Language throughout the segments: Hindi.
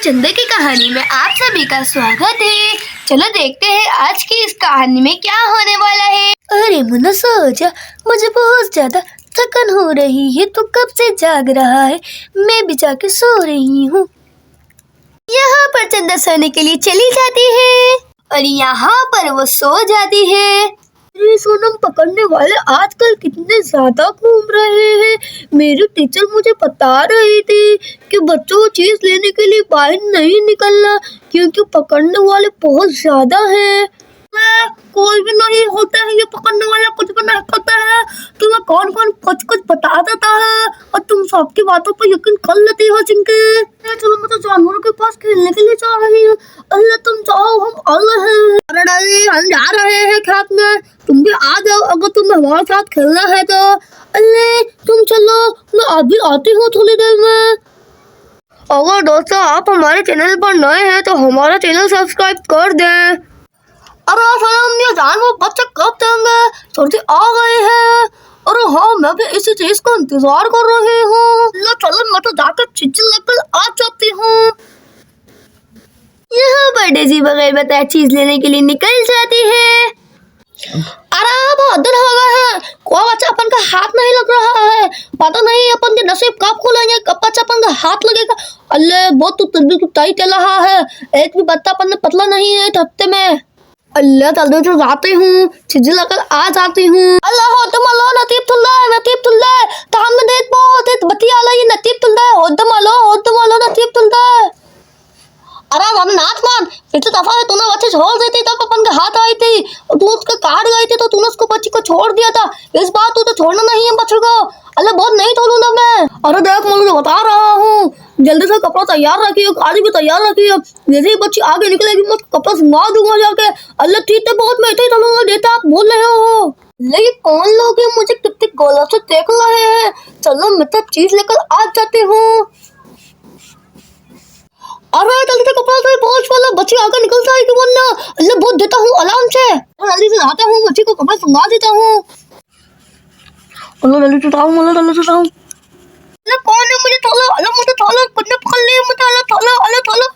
चंदे की कहानी में आप सभी का स्वागत है। चलो देखते हैं आज की इस कहानी में क्या होने वाला है। अरे मुन्ना सो जा, मुझे बहुत ज्यादा थकन हो रही है। तो कब से जाग रहा है, मैं भी जाके सो रही हूँ। यहाँ पर चंदा सोने के लिए चली जाती है और यहाँ पर वो सो जाती है। अरे सोनम पकड़ने वाले आजकल कितने ज्यादा घूम रहे हैं। मेरी टीचर मुझे बता रही थी कि बच्चों को चीज लेने के लिए बाहर नहीं निकलना, क्योंकि पकड़ने वाले बहुत ज्यादा हैं। कोई भी नहीं होता है ये पकड़ने वाला, कुछ भी नहीं करता है। तुम्हें कौन कौन कुछ बता देता है और तुम सबकी बातों पर यकीन कर लेती हो। चिंके चलो, मैं तो जानवरों के पास खेलने के लिए जा रही हूँ। अल्लाह तुम जाओ, हम आ रहे हैं। अरे डाली, हम जा रहे हैं खेत में, तुम भी आ जाओ अगर तुम्हें हमारे साथ खेलना है तो। अल्लाह तुम चलो, मैं अभी आती हूँ थोड़ी देर में। अगर दोस्तों आप हमारे चैनल पर नए हैं तो हमारा चैनल सब्सक्राइब कर दें। अरे सलाम, ये जानवर बच्चे कब देंगे, जल्दी आ गए हैं। अरे हाँ, मैं भी इसी चीज का इंतजार कर रही हूँ। चलो मैं तो जाकर चीज लेकर आ जाती हूँ। यहाँ पर डेज़ी बगैर बताए चीज लेने के लिए निकल जाती है। अरे बहुत दिन हो गए हैं, कोई बच्चा अपन का हाथ नहीं लग रहा है। पता नहीं अपन के नसीब कब खुलेंगे, कब बच्चा अपन का हाथ लगेगा। अल्लाह बहुत तू तय चल रहा है, एक भी बच्चा अपन ने पतला नहीं है हफ्ते में। अल्लाह जल्दी से जाती हूँ, चीज लेकर आ जाती हूँ। अल्लाह हो तुम अल्लाह नतीब तुल्ला ताम में देख बहुत बतिया लगी नतीब तुल्ला हो तुम अल्लाह नतीब तुल्ला। अरे हम नाथ मान, पिछले दफा है तूने बच्चे छोड़ दी थी तब अपन के हाथ आई थी और तू उसके काट गई थी तो तूने उसको बच्ची को छोड़ दिया था। इस बार तू तो छोड़ना नहीं है बच्चे को। अल्लाह बहुत नहीं छोड़ूंगा मैं। अरे देख मैं तुझे बता रहा हूँ, जल्दी से कपड़ा तैयार रखिए, गाड़ी भी तैयार रखिए। जैसे ही बच्ची आगे निकलेगी मैं कपड़ा सुंघा दूंगा जाके। अल्लाह ठीक है, बहुत मैं ही चलूंगा देता आप बोल रहे हो। लेकिन कौन लोग हैं, मुझे कितने गौर से देख रहे हैं। चलो मैं तो चीज लेकर आ जाती हूँ। अरे जल्दी से कपड़ा से पहुंच वाला, बच्ची आगे निकल जाएगी वरना। अल्लाह बहुत देता हूँ आराम से। जल्दी से आता हूँ, बच्ची को कपड़ा सुंघा देता हूँ। अल्लाह जल्दी से जाऊँ, कौन है मुझे थोड़ा, मुझे थोड़ा कुत्ते पकड़ लिए मुझे। थोड़ा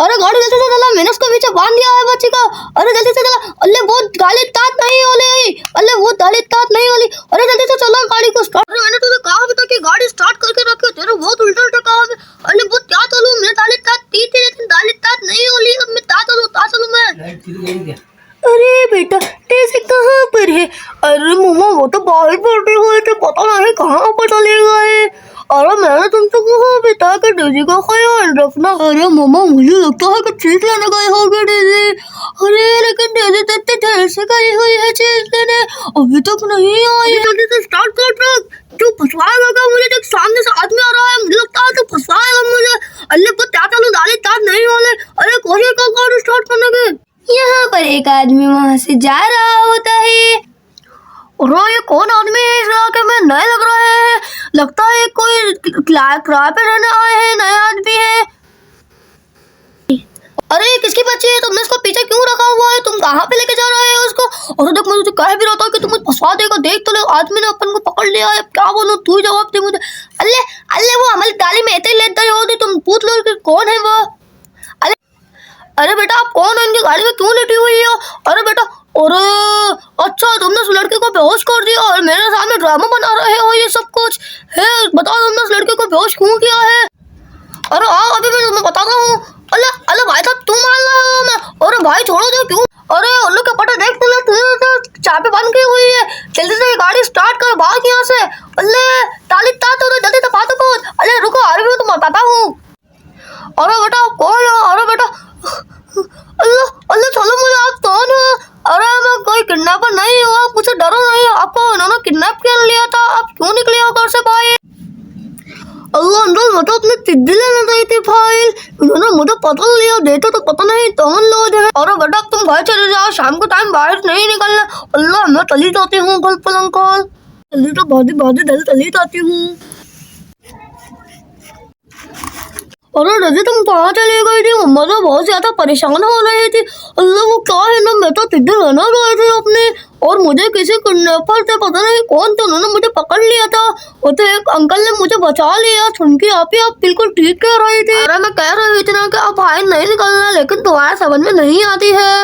अरे गाड़ी जल्दी से चला, मैंने उसको पीछे बांध दिया है बच्ची का। अरे जल्दी से चला, अल्लाह बहुत गाली तात नहीं होली, अल्लाह बहुत गाली तात नहीं होली। अरे जल्दी से चला, गाड़ी को स्टार्ट। अरे मैंने तुझे कहा भी था कि गाड़ी स्टार्ट करके रखो, तेरा बहुत उल्टा कहा है। अल्लाह बहुत क्या चलूं, मैं गाली तात दी थी लेकिन गाली तात नहीं होली। अब मैं ता चलूं मैं। अरे बेटा टेसी कहाँ पर है? अरे मम्मा वो तो बाहर बैठे हुए थे, पता नहीं कहाँ पर चले गए। अरे मैंने तुमसे कहा बेटा कि डेजी का ख्याल रखना। अरे मम्मा मुझे लगता है कि चीज लेने गए होंगे डेजी। अरे लेकिन डेजी तो इतने देर से गई हुई है चीज लेने, अभी तक नहीं आई। जल्दी से स्टार्ट कर ट्रक, तू फंसवाएगा मुझे। देख सामने से आदमी आ रहा है, मुझे लगता है तू फंसवाएगा मुझे। अल्लाह को क्या चलूं, गाड़ी स्टार्ट नहीं वाले। अरे कोशिश कर गाड़ी स्टार्ट करने की। यहाँ पर एक आदमी वहाँ से जा रहा होता है। और ये कौन आदमी है, इस इलाके में नए लग रहे हैं। लगता है कोई किराए पे रहने आए हैं, नए आदमी है। अरे किसकी बच्ची है, तुमने इसको पीछे क्यों रखा हुआ है, तुम कहाँ पे लेके जा रहे हो उसको? और देख मुझे कह भी रहा था कि तुम मुझे फंसवा देगा। देख तो ले, आदमी ने अपन को पकड़ लिया है, क्या बोलूं, तू ही जवाब दे मुझे। अल्लाह वो हमारी गाली में ऐसे लेते होती, तुम पूछ लो कि कौन है वो। अरे बेटा आप कौन हो, इनकी गाड़ी में क्यों लेटी हुई हो? अरे बेटा, अरे अच्छा तुमने उस लड़के को बेहोश कर दिया और मेरे सामने ड्रामा बना रहे हो ये सब कुछ है। बताओ तुमने उस लड़के को बेहोश क्यों किया है? अरे हाँ अभी मैं तुम्हें बताता हूँ। अल्लाह भाई साहब तुम मान रहे हो मैं? अरे भाई छोड़ो दो, क्यों? अरे उल्लू के पटे देख तुमने चाबी बंद की हुई है। जल्दी से गाड़ी स्टार्ट कर, भाग यहाँ से। अल्लाह ताली तात जल्दी से बात को। अरे रुको अभी मैं तुम्हें बताता हूँ। अरे बेटा कौन हो? अरे बेटा अल्लाह चलो मुझे, आप कौन हो? अरे मैं कोई किडनैपर नहीं हूँ, आप मुझे डरो नहीं। आपको उन्होंने किडनैप कर लिया था, आप क्यों निकले हो घर से भाई? अल्लाह अंदर मतलब अपने चिट्ठी लेने गई थी फाइल, उन्होंने मुझे पकड़ लिया, देते तो पता नहीं कौन लोग हैं। अरे बेटा तुम घर चले जाओ, शाम को टाइम बाहर नहीं निकलना। अल्लाह मैं चली जाती हूँ कल पलंकल, जल्दी तो बादी चली जाती हूँ। अरे रजी तुम कहाँ चली गई थी? मम्मा तो बहुत ज्यादा परेशान हो रही थी। अल्लाह वो क्या है ना, मैं तो किधर रहना गए थे अपने, और मुझे किसी किडनैपर से पता नहीं कौन थे, उन्होंने मुझे पकड़ लिया था। वो तो एक अंकल ने मुझे बचा लिया। सुन के आप बिल्कुल ठीक कह रही थी। अरे मैं कह रही थी ना कि अब बाहर नहीं निकलना, लेकिन तुम्हारे समझ में नहीं आती है।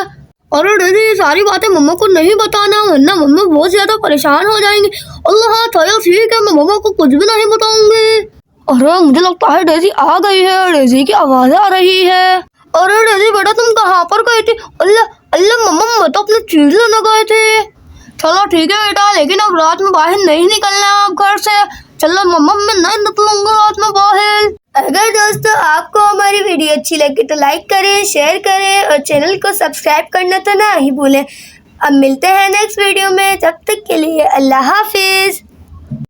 अरे दीदी ये सारी बातें मम्मा को नहीं बताना, वरना मम्मा बहुत ज्यादा परेशान हो जाएंगी। अल्लाह चलो ठीक है, मैं मम्मा को कुछ भी नहीं बताऊंगी। अरे मुझे लगता है डेजी आ गई है, डेजी की आवाज आ रही है। अरे डेजी बेटा तुम कहाँ पर गई थी? अल्लाह अल्लाह मम्मा मैं तो अपने चीज लेने गए थे। चलो ठीक है बेटा, लेकिन अब रात में बाहर नहीं निकलना आप घर से। चलो मम्मा मैं नहीं निकलूंगा रात में बाहर। अगर दोस्तों आपको हमारी वीडियो अच्छी लगी तो लाइक करें, शेयर करें और चैनल को सब्सक्राइब करना तो ना ही भूलें। अब मिलते हैं नेक्स्ट वीडियो में, तब तक के लिए अल्लाह हाफिज।